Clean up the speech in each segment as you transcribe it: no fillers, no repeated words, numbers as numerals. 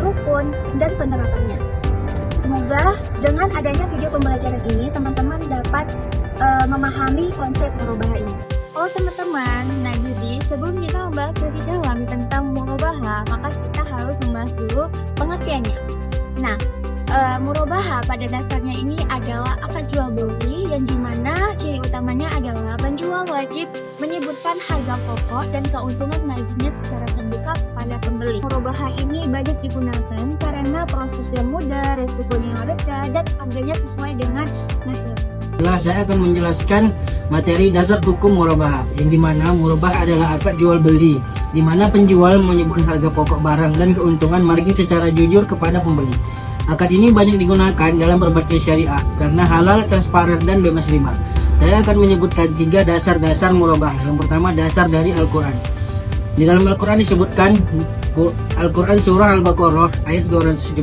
rukun, dan penerapannya. Semoga dengan adanya video pembelajaran ini, teman-teman dapat memahami konsep murabahah ini. Oh teman-teman, nah jadi sebelum kita membahas lebih dalam tentang murabahah, maka kita harus membahas dulu pengertiannya. Nah, murabahah pada dasarnya ini adalah akad jual beli yang dimana ciri utamanya adalah penjual wajib menyebutkan harga pokok dan keuntungan marginnya secara terbuka kepada pembeli. Murabahah ini banyak digunakan karena prosesnya mudah, resikonya rendah, dan harganya sesuai dengan nasabah. Saya akan menjelaskan materi dasar hukum murabahah, yang dimana murabahah adalah akad jual beli, di mana penjual menyebutkan harga pokok barang dan keuntungan margin secara jujur kepada pembeli. Akad ini banyak digunakan dalam berbagai syariah karena halal, transparan, dan bebas riba. Saya akan menyebutkan 3 dasar-dasar murabahah. Yang pertama, dasar dari Al-Quran. Di dalam Al-Quran disebutkan Al-Quran surah Al-Baqarah ayat 275,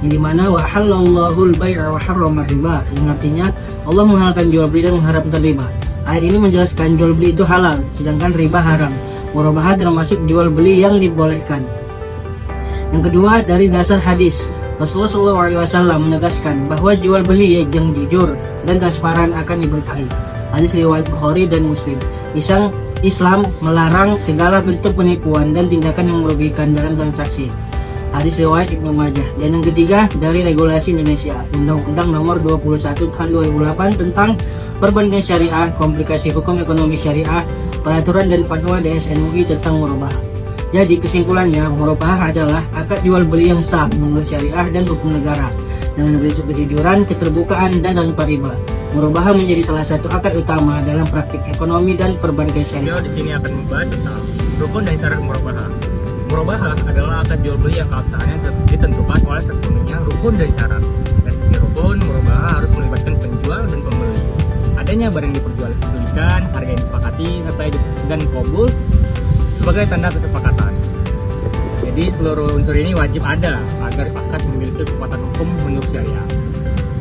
yang dimana wa halallahu al-bai'a wa harrama riba, yang artinya Allah menghalalkan jual beli dan mengharamkan riba. Ayat ini menjelaskan jual beli itu halal, sedangkan riba haram. Murabahah termasuk jual beli yang dibolehkan. Yang kedua, dari dasar hadis, Rasulullah SAW menegaskan bahwa jual beli yang jujur dan transparan akan diberkahi. Hadis riwayat Bukhari dan Muslim. Islam melarang segala bentuk penipuan dan tindakan yang merugikan dalam transaksi. Hadis riwayat Ibnu Majah. Dan yang ketiga, dari regulasi Indonesia, Undang-Undang Nomor 21 Tahun 2008 tentang Perbankan Syariah, Komplikasi Hukum Ekonomi Syariah, Peraturan dan Fatwa DSN MUI tentang murabahah. Jadi kesimpulannya, murabahah adalah akad jual beli yang sah menurut syariah dan hukum negara dengan prinsip kejujuran, keterbukaan, dan tanpa riba. Murabahah menjadi salah satu akad utama dalam praktik ekonomi dan perbankan syariah. Di sini akan membahas tentang rukun dan syarat murabahah. Murabahah adalah akad jual beli yang keabsahannya ditentukan oleh terpenuhinya rukun dan syarat. Dari sisi rukun, murabahah harus melibatkan penjual dan pembeli. Adanya barang diperjualbelikan, harga yang disepakati, serta dan qabul sebagai tanda kesepakatan. Jadi seluruh unsur ini wajib ada agar akad memiliki kekuatan hukum menurut syariah.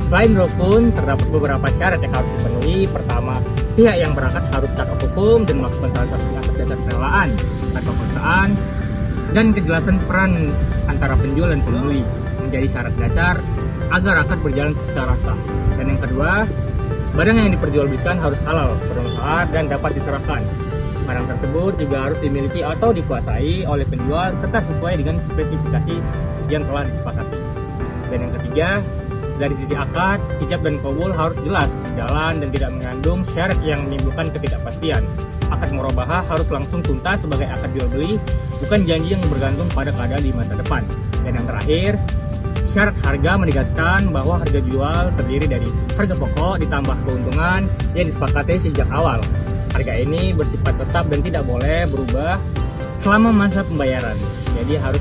Selain rukun, terdapat beberapa syarat yang harus dipenuhi. Pertama, pihak yang berakad harus cakap hukum dan melakukan transaksi atas dasar kerelaan tanpa paksaan, dan kejelasan peran antara penjual dan pembeli menjadi syarat dasar agar akad berjalan secara sah. Dan yang kedua, barang yang diperjualbelikan harus halal, bermanfaat, dan dapat diserahkan. Barang tersebut juga harus dimiliki atau dikuasai oleh penjual serta sesuai dengan spesifikasi yang telah disepakati. Dan yang ketiga, dari sisi akad, ijab dan qabul harus jelas, jalan, dan tidak mengandung syarat yang menimbulkan ketidakpastian. Akad murabahah harus langsung tuntas sebagai akad jual beli, bukan janji yang bergantung pada keadaan di masa depan. Dan yang terakhir, syarat harga menegaskan bahwa harga jual terdiri dari harga pokok ditambah keuntungan yang disepakati sejak awal. Harga ini bersifat tetap dan tidak boleh berubah selama masa pembayaran. Jadi harus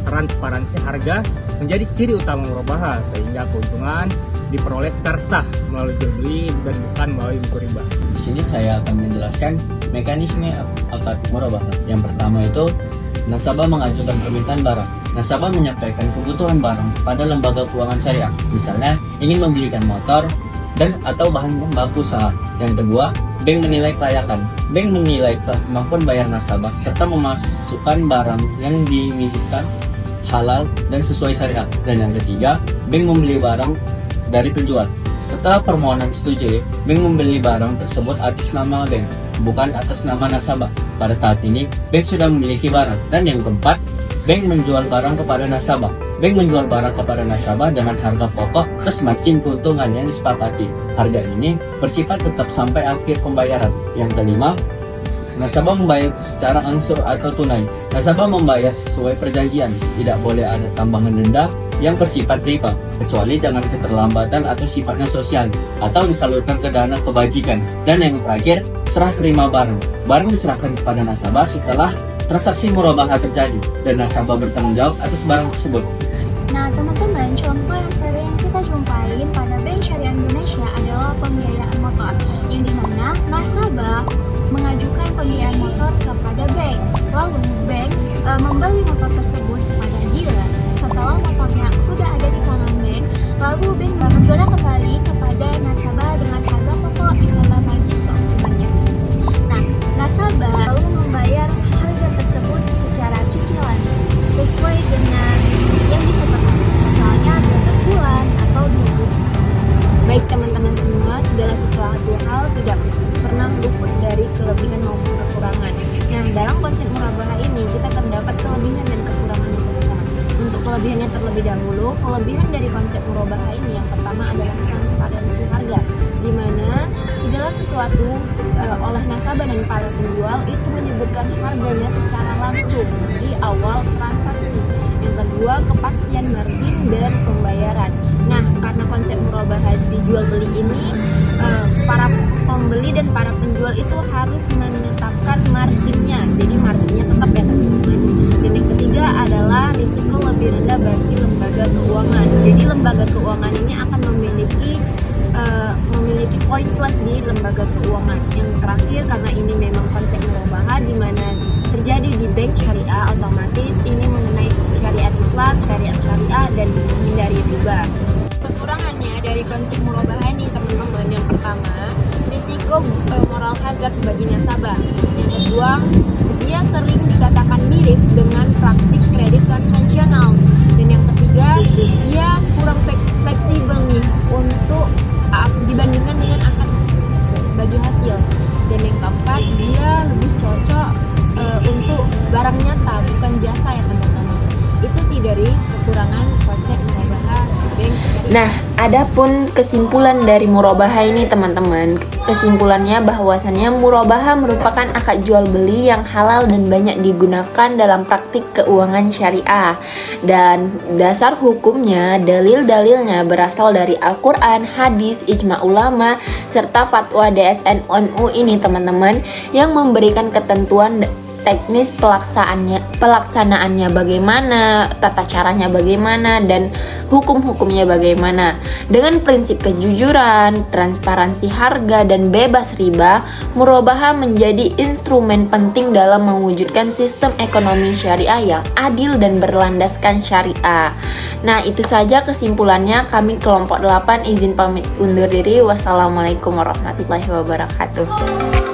transparansi harga menjadi ciri utama murabahah, sehingga keuntungan diperoleh secara sah melalui jual beli dan bukan melalui unsur riba. Di sini saya akan menjelaskan mekanisme akad murabahah. Yang pertama itu, nasabah mengajukan permintaan barang. Nasabah menyampaikan kebutuhan barang pada lembaga keuangan syariah, misalnya ingin membelikan motor dan atau bahan baku usaha. Yang kedua, bank menilai kelayakan. Bank menilai kemampuan bayar nasabah serta memasukkan barang yang dimilikan halal dan sesuai syariat. Dan yang ketiga, bank membeli barang dari penjual. Setelah permohonan setuju, bank membeli barang tersebut atas nama bank, bukan atas nama nasabah. Pada tahap ini, bank sudah memiliki barang. Dan yang keempat, bank menjual barang kepada nasabah. Bank menjual barang kepada nasabah dengan harga pokok plus margin keuntungan yang disepakati. Harga ini bersifat tetap sampai akhir pembayaran. Yang kelima, nasabah membayar secara angsur atau tunai. Nasabah membayar sesuai perjanjian. Tidak boleh ada tambahan denda yang bersifat riba, kecuali dengan keterlambatan atau sifatnya sosial, atau disalurkan ke dana kebajikan. Dan yang terakhir, serah terima barang. Barang diserahkan kepada nasabah setelah transaksi murabahah terjadi dan nasabah bertanggung jawab atas barang tersebut. Nah teman-teman, contoh yang sering kita jumpain pada Bank Syariah Indonesia adalah pembiayaan motor, yang dimana nasabah mengajukan pembiayaan motor kepada bank, lalu bank membeli motor tersebut kepada dealer. Setelah motornya sudah ada di tangan bank, lalu bank menjualnya kembali kepada nasabah dengan harga pokok ditambah margin keuntungannya. Nah, nasabah lalu membayar harga tersebut secara cicilan sesuai dengan kelebihannya terlebih dahulu. Kelebihan dari konsep murabahah ini yang pertama adalah transparansi harga, di mana segala sesuatu oleh nasabah dan para penjual itu menyebutkan harganya secara langsung di awal transaksi. Yang kedua, kepastian margin dan pembayaran. Nah, karena konsep murabahah dijual beli ini, para pembeli dan para penjual itu harus menetapkan marginnya. Jadi marginnya tetap ya teman-teman. Dan yang ketiga adalah risiko lebih rendah bagi lembaga keuangan. Jadi lembaga keuangan ini akan memiliki poin plus di lembaga keuangan. Yang terakhir, karena ini memang konsep murabahah di mana terjadi di bank syariah, otomatis ini mengenai syariat Islam, syariat syariah, dan menghindari riba. Kekurangannya dari konsep murabahah ini teman-teman, yang pertama, risiko moral hazard bagi nasabah. Yang kedua, dia sering dikatakan mirip dengan praktik kredit konvensional. Dan yang ketiga, dia kurang fleksibel nih untuk dibandingkan dengan akad bagi hasil. Dan yang keempat, dia lebih cocok untuk barang nyata, bukan jasa ya teman-teman. Itu sih dari kekurangan konsep murabahah bank. Nah, adapun kesimpulan dari murabahah ini teman-teman, kesimpulannya bahwasannya murabahah merupakan akad jual beli yang halal dan banyak digunakan dalam praktik keuangan syariah. Dan dasar hukumnya, dalil-dalilnya berasal dari Al-Quran, hadis, ijma ulama, serta fatwa DSN MUI ini teman-teman, yang memberikan ketentuan teknis pelaksanaannya bagaimana, tata caranya bagaimana, dan hukum-hukumnya bagaimana. Dengan prinsip kejujuran, transparansi harga, dan bebas riba, murabahah menjadi instrumen penting dalam mewujudkan sistem ekonomi syariah yang adil dan berlandaskan syariah. Nah, itu saja kesimpulannya. Kami kelompok 8 izin pamit undur diri. Wassalamualaikum warahmatullahi wabarakatuh.